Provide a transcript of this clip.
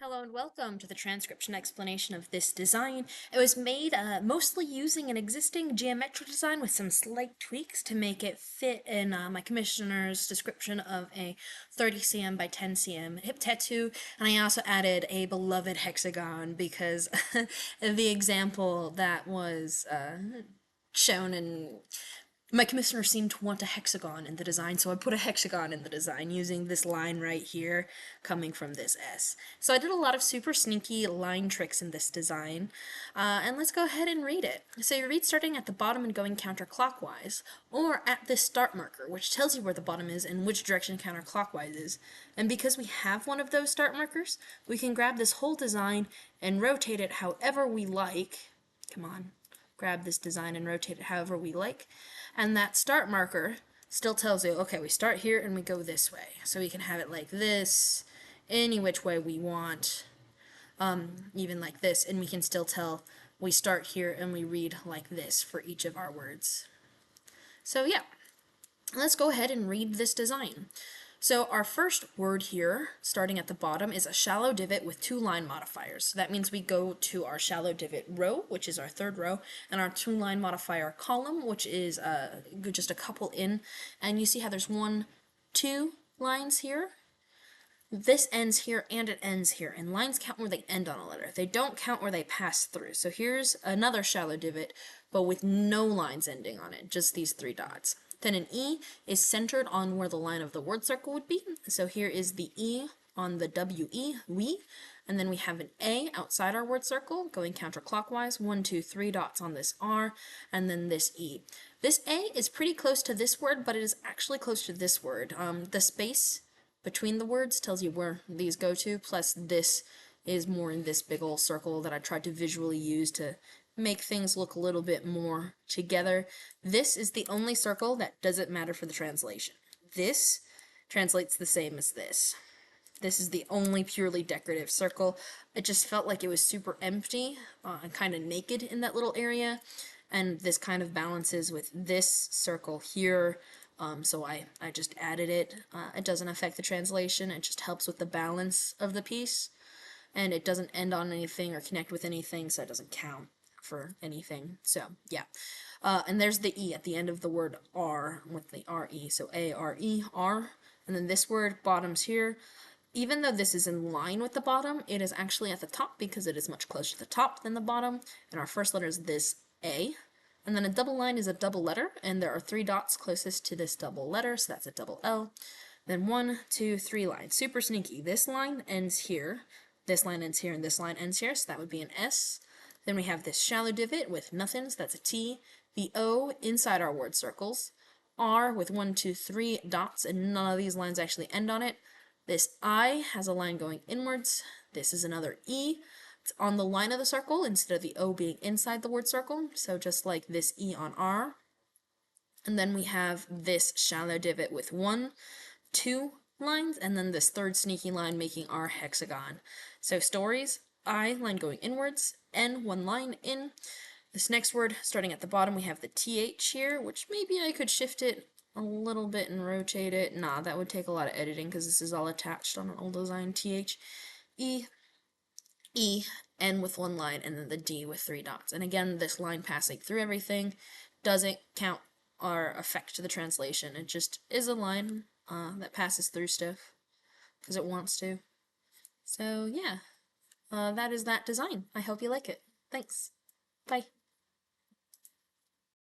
Hello and welcome to the transcription explanation of this design. It was made mostly using an existing geometric design with some slight tweaks to make it fit in my commissioner's description of a 30 cm by 10 cm hip tattoo, and I also added a beloved hexagon because the example that was shown in my commissioner seemed to want a hexagon in the design, so I put a hexagon in the design using this line right here coming from this S. So I did a lot of super sneaky line tricks in this design, and let's go ahead and read it. So you read starting at the bottom and going counterclockwise, or at this start marker, which tells you where the bottom is and which direction counterclockwise is. And because we have one of those start markers, we can grab this whole design and rotate it however we like. Come on. Grab this design and rotate it however we like. And that start marker still tells you, okay, we start here and we go this way. So we can have it like this, any which way we want, even like this, and we can still tell we start here and we read like this for each of our words. So yeah, let's go ahead and read this design. So our first word here, starting at the bottom, is a shallow divot with 2 line modifiers. So that means we go to our shallow divot row, which is our third row, and our 2 line modifier column, which is just a couple in. And you see how there's 1, 2 lines here? This ends here and it ends here, and lines count where they end on a letter. They don't count where they pass through. So here's another shallow divot, but with no lines ending on it, just these 3 dots. Then an E is centered on where the line of the word circle would be. So here is the E on the W-E, we. And then we have an A outside our word circle, going counterclockwise, 1, 2, 3 dots on this R, and then this E. This A is pretty close to this word, but it is actually close to this word. The space between the words tells you where these go to, plus this is more in this big old circle that I tried to visually use to make things look a little bit more together. This is the only circle that doesn't matter for the translation. This translates the same as this. This is the only purely decorative circle. It just felt like it was super empty and kind of naked in that little area, and this kind of balances with this circle here. So I just added it. It doesn't affect the translation, it just helps with the balance of the piece, and it doesn't end on anything or connect with anything, so it doesn't count for anything. So yeah, and there's the E at the end of the word R with the R-E, so A-R-E, R, and then this word bottoms here. Even though this is in line with the bottom, it is actually at the top because it is much closer to the top than the bottom, and our first letter is this A. And then a double line is a double letter, and there are 3 dots closest to this double letter, so that's a double L. Then 1, 2, 3 lines. Super sneaky. This line ends here, this line ends here, and this line ends here, so that would be an S. Then we have this shallow divot with nothing, so that's a T. The O inside our word circles. R with 1, 2, 3 dots, and none of these lines actually end on it. This I has a line going inwards. This is another E. It's on the line of the circle instead of the O being inside the word circle, so just like this E on R. And then we have this shallow divot with 1, 2 lines, and then this third sneaky line making our hexagon. So stories, I line going inwards, N 1 line in. This next word, starting at the bottom, we have the TH here, which maybe I could shift it a little bit and rotate it. Nah, that would take a lot of editing because this is all attached on an old design. TH, E, E, N with 1 line, and then the D with 3 dots. And again, this line passing through everything doesn't count or affect the translation. It just is a line that passes through stuff because it wants to. So yeah, that is that design. I hope you like it. Thanks. Bye.